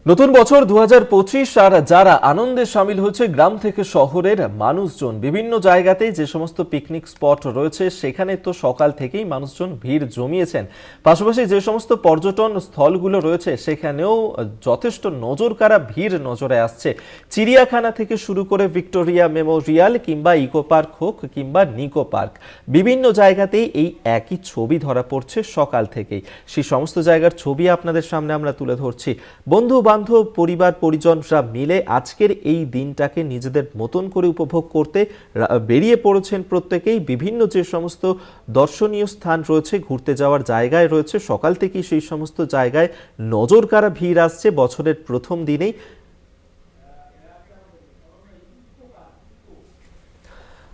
নতুন বছর 2025 আর যারা আনন্দে শামিল হচ্ছে গ্রাম থেকে শহরের মানুষজন বিভিন্ন জায়গাতে যে সমস্ত পিকনিক স্পট রয়েছে সেখানে তো সকাল থেকেই মানুষজন ভিড় জমিয়েছেন। পাশাপাশি যে সমস্ত পর্যটন স্থলগুলো রয়েছে সেখানেও যথেষ্ট নজরকাড়া ভিড় নজরে আসছে। চিড়িয়াখানা থেকে শুরু করে ভিক্টোরিয়া মেমোরিয়াল কিংবা ইকো পার্ক হোক কিংবা নিকো পার্ক, বিভিন্ন জায়গাতেই এই একই ছবি ধরা পড়ছে সকাল থেকেই। সেই সমস্ত জায়গার ছবি আপনাদের সামনে আমরা তুলে ধরছি। বন্ধু বান্ধব পরিবার পরিজনরা মিলে আজকের এই দিনটাকে নিজেদের মতন করে উপভোগ করতে বেরিয়ে পড়েছেন প্রত্যেকেই। বিভিন্ন যে সমস্ত দর্শনীয় স্থান রয়েছে, ঘুরতে যাওয়ার জায়গায় রয়েছে, সকাল থেকেই সেই সমস্ত জায়গায় নজরকাড়া ভিড় আসছে বছরের প্রথম দিনেই।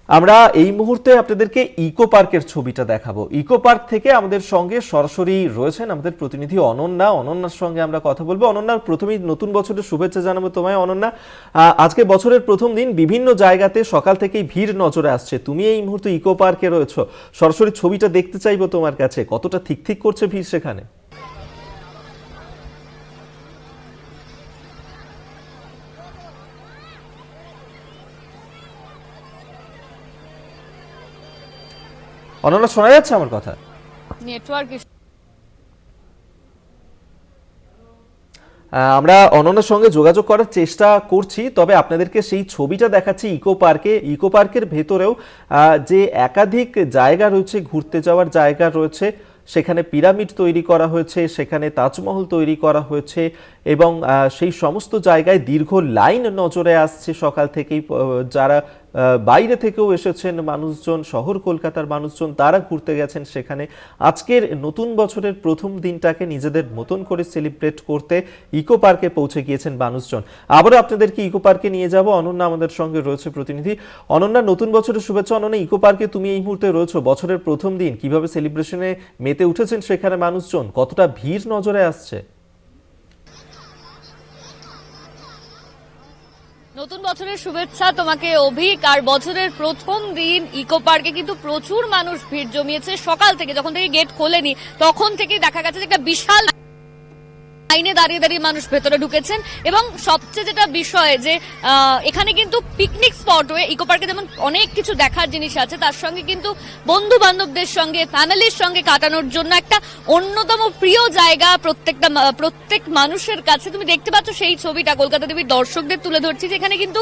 আমরা এই মুহূর্তে আপনাদেরকে ইকো পার্কের ছবিটা দেখাবো। ইকো পার্ক থেকে আমাদের সঙ্গে সরাসরি রয়েছেন আমাদের প্রতিনিধি অনন্যা। অনন্যার সঙ্গে আমরা কথা বলবো। অনন্যার, প্রথমেই নতুন বছরের শুভেচ্ছা জানাবো তোমায়। অনন্যা, আজকে বছরের প্রথম দিন, বিভিন্ন জায়গাতে সকাল থেকেই ভিড় নজরে আসছে। তুমি এই মুহূর্তে ইকো পার্কে রয়েছো, সরাসরি ছবিটা দেখতে চাইবো তোমার কাছে, কতটা ঠিক ঠিক করছে ভিড় সেখানে? অনন্যা, শোনা যাচ্ছে আমার কথা? নেটওয়ার্ক আমরা অনন্যার সঙ্গে যোগাযোগ করার চেষ্টা করছি, তবে আপনাদেরকে সেই ছবিটা দেখাচ্ছি ইকো পার্কে। ইকো পার্কের ভেতরেও যে একাধিক জায়গা রয়েছে, ঘুরতে যাওয়ার জায়গা রয়েছে, সেখানে পিরামিড তৈরি করা হয়েছে, সেখানে তাজমহল তৈরি করা হয়েছে এবং সেই সমস্ত জায়গায় দীর্ঘ লাইন নজরে আসছে সকাল থেকেই। যারা বাইরে থেকেও এসেছেন মানুষজন, শহর কলকাতার মানুষজন, তারা ঘুরতে গেছেন সেখানে। আজকের নতুন বছরের প্রথম দিনটাকে নিজেদের মতন করে সেলিব্রেট করতে ইকো পার্কে পৌঁছে গিয়েছেন মানুষজন। আবারও আপনাদেরকে ইকো পার্কে নিয়ে যাব। অনন্যা আমাদের সঙ্গে রয়েছে প্রতিনিধি। অনন্যা, নতুন বছরের শুভেচ্ছা। অনন্যা, ইকো পার্কে তুমি এই মুহূর্তে রয়েছো, বছরের প্রথম দিন, কিভাবে সেলিব্রেশনে মেতে উঠেছেন সেখানে মানুষজন, কতটা ভিড় নজরে আসছে? নতুন বছরের শুভেচ্ছা তোমাকে অভিক। আর বছরের প্রথম দিন ইকো পার্কে কিন্তু প্রচুর মানুষ ভিড় জমিয়েছে সকাল থেকে। যখন থেকে গেট খোলেনি তখন থেকে দেখা গেছে যে একটা বিশাল লাইনে দাঁড়িয়ে দাঁড়িয়ে মানুষ ভেতরে ঢুকেছেন। এবং সবচেয়ে যেটা বিষয় যে এখানে কিন্তু পিকনিক স্পট হয়ে ইকো পার্কে যেমন অনেক কিছু দেখার জিনিস আছে, তার সঙ্গে কিন্তু বন্ধু বান্ধবদের সঙ্গে, ফ্যামিলির সঙ্গে কাটানোর জন্য একটা অন্যতম প্রিয় জায়গা প্রত্যেক মানুষের কাছে। তুমি দেখতে পাচ্ছ সেই ছবিটা কলকাতা টিভির দর্শকদের তুলে ধরছি, যেখানে কিন্তু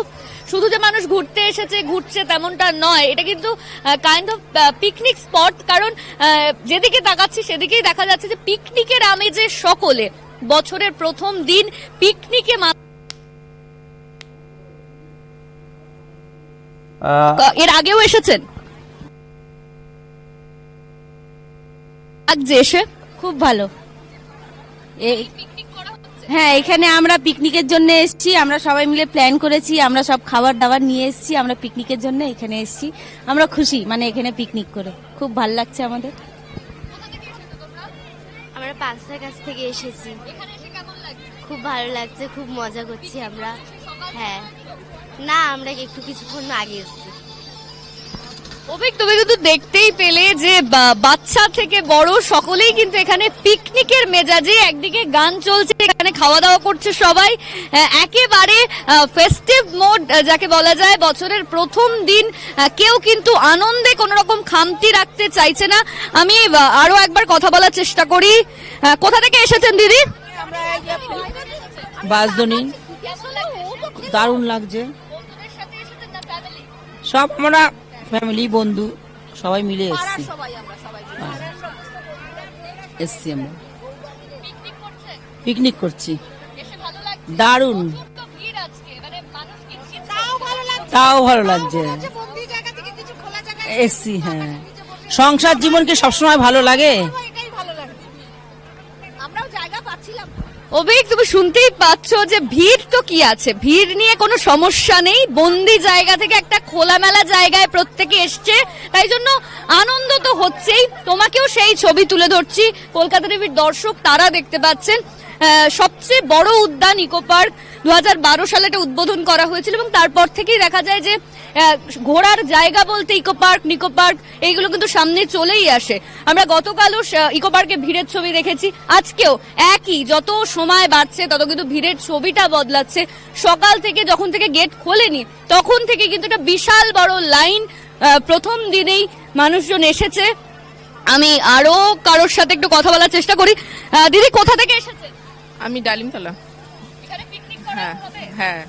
শুধু যে মানুষ ঘুরতে এসেছে, ঘুরছে তেমনটা নয়, এটা কিন্তু কাইন্ড অফ পিকনিক স্পট। কারণ যেদিকে তাকাচ্ছি সেদিকেই দেখা যাচ্ছে যে পিকনিকের আমেজে সকলে বছরের প্রথম দিন পিকনিকে এর আগেও এসেছেন? লাগছে এসে খুব ভালো। হ্যাঁ, এখানে আমরা পিকনিকের জন্য এসেছি, আমরা সবাই মিলে প্ল্যান করেছি, আমরা সব খাবার দাবার নিয়ে এসেছি, আমরা পিকনিকের জন্য এখানে এসেছি। আমরা খুশি, মানে এখানে পিকনিক করে খুব ভালো লাগছে আমাদের। আমরা পাঁচটার কাছ থেকে এসেছি, খুব ভালো লাগছে, খুব মজা করছি আমরা। হ্যাঁ, না আমরা একটু কিছুক্ষণ আগে এসেছি। অভিক, তুমি কিন্তু দেখতেই পেলে যে বাচ্চা থেকে বড় সকলেই কিন্তু এখানে পিকনিকের মেজাজে, একদিকে গান চলছে, এখানে খাওয়া দাওয়া করছে সবাই, একেবারে ফেস্টিভ মোড যাকে বলা যায়। বছরের প্রথম দিন কেউ কিন্তু আনন্দে কোনো রকম খামতি রাখতে চাইছে না। আমি আরো একবার কথা বলার চেষ্টা করি। কোথা থেকে এসেছেন দিদি? বাসদনি, দারুণ লাগছে। সব আমরা ফ্যামিলি বন্ধু সবাই মিলে এসছি আমরা পিকনিক করছি। দারুণ, তাও ভালো লাগছে এসছি। হ্যাঁ, সংসার জীবন কি সবসময় ভালো লাগে? অভিক, তুমি শুনতেই পাচ্ছ যে ভিড় তো কি আছে, ভিড় নিয়ে কোনো সমস্যা নেই। বন্দি জায়গা থেকে একটা খোলামেলা জায়গায় প্রত্যেকে এসছে, তাই জন্য আনন্দ তো হচ্ছেই। তোমাকেও সেই ছবি তুলে ধরছি, কলকাতা টিভির দর্শক তারা দেখতে পাচ্ছেন। সবচেয়ে বড় উদ্যান ইকো পার্ক 2012 সালে এটা উদ্বোধন করা হয়েছিল এবং তারপর থেকেই দেখা যায় যে ঘোরার জায়গা বলতে ইকো পার্ক, নিকো পার্ক এইগুলো কিন্তু সামনে চলেই আসে। আমরা গতকালও ইকো পার্কে ভিড়ের ছবি দেখেছি, আজকেও একই, যত সময় বাড়ছে তত কিন্তু ভিড়ের ছবিটা বদলাচ্ছে। সকাল থেকে যখন থেকে গেট খোলেনি তখন থেকে কিন্তু একটা বিশাল বড় লাইন, প্রথম দিনেই মানুষজন এসেছে। আমি আরো কারোর সাথে একটু কথা বলার চেষ্টা করি। দিদি, কোথা থেকে এসেছে? আমি ডালিমতলা। এখানে পিকনিক করা হ্যাঁ হবে? হ্যাঁ,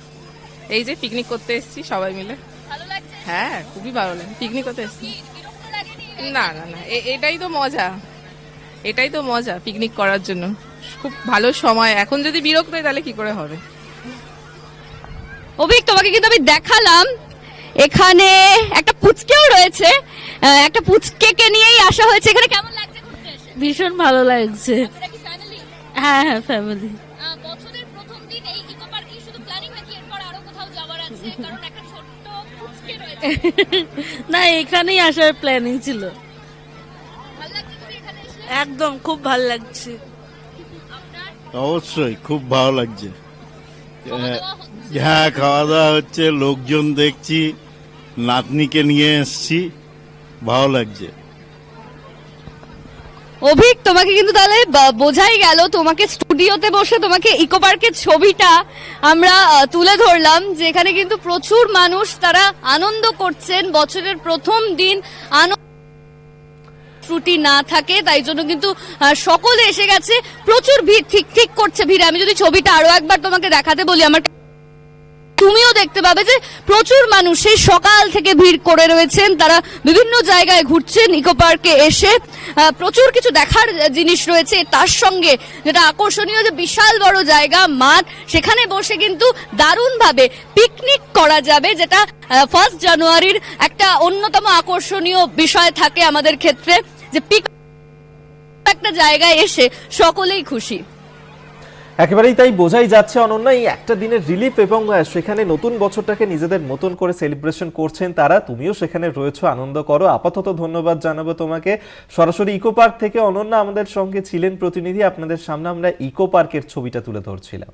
এই যে পিকনিক করতে এসেছি সবাই মিলে। ভালো লাগছে? হ্যাঁ, খুবই ভালো লাগে, পিকনিক করতে এসেছি। বিরক্ত লাগেনি? না না না, এটাই তো মজা, এটাই তো মজা পিকনিক করার জন্য। খুব ভালো সময়। এখন যদি বিরক্ত হয় তাহলে কি করে হবে? অভিক, তোমাকে কিন্তু আমি দেখালাম, এখানে একটা পুচকেও রয়েছে, একটা পুচকেকে নিয়েই আসা হয়েছে। এখানে কেমন লাগছে ঘুরতে এসে? ভীষণ ভালো লাগছে। আপনারা কি ফ্যামিলি? হ্যাঁ হ্যাঁ, ফ্যামিলি। বছরের প্রথম দিন এই ইকো পার্কে শুধু প্ল্যানিং নাকি এরপর আরো কোথাও যাওয়ার আছে? কারণ একটা ছোট্ট পুচকে রয়েছে। না, এখানেই আসার প্ল্যানিং ছিল। ভালো লাগছে তুমি এখানে এসে? একদম খুব ভালো লাগছে। আপনার অবশ্যই খুব ভালো লাগছে। খাওয়া দাওয়া হচ্ছে? হ্যাঁ, খাওয়া দাওয়া হচ্ছে, লোকজন দেখছি, নাতনিকে নিয়ে এসছি, ভালো লাগছে। অভিক, তোমাকে কিন্তু তাহলে বোঝাই গেল, তোমাকে স্টুডিওতে বসে তোমাকে ইকো পার্কের ছবিটা আমরা তুলে ধরলাম, যে এখানে কিন্তু প্রচুর মানুষ তারা আনন্দ করছেন। বছরের প্রথম দিন ত্রুটি না থাকে, তাই জন্য কিন্তু সকলে এসে গেছে। প্রচুর ভিড়, ঠিক ঠিক করছে ভিড়। আমি যদি ছবিটা আরো একবার তোমাকে দেখাতে বলি, আমার তুমিও দেখতে পাবে যে প্রচুর মানুষ সেই সকাল থেকে ভিড় করে রয়েছেন। তারা বিভিন্ন জায়গায় ঘুরছেন ইকো পার্কে এসে। প্রচুর কিছু দেখার জিনিস রয়েছে, তার সঙ্গে যেটা আকর্ষণীয় যে বিশাল বড় জায়গা, মাঠ, সেখানে বসে কিন্তু দারুণভাবে পিকনিক করা যাবে, যেটা 1 জানুয়ারির একটা অন্যতম আকর্ষণীয় বিষয় থাকে আমাদের ক্ষেত্রে, যে একটা জায়গায় এসে সকলেই খুশি। একেবারেই তাই, বোঝাই যাচ্ছে অনন্যা, এই একটা দিনের রিলিফ এবং সেখানে নতুন বছরটাকে নিজেদের মতন করে সেলিব্রেশন করছেন তারা। তুমিও সেখানে রয়েছো, আনন্দ করো। আপাতত ধন্যবাদ জানাবো তোমাকে। সরাসরি ইকো পার্ক থেকে অনন্যা আমাদের সঙ্গে ছিলেন প্রতিনিধি, আপনাদের সামনে আমরা ইকো পার্কের ছবিটা তুলে ধরছিলাম।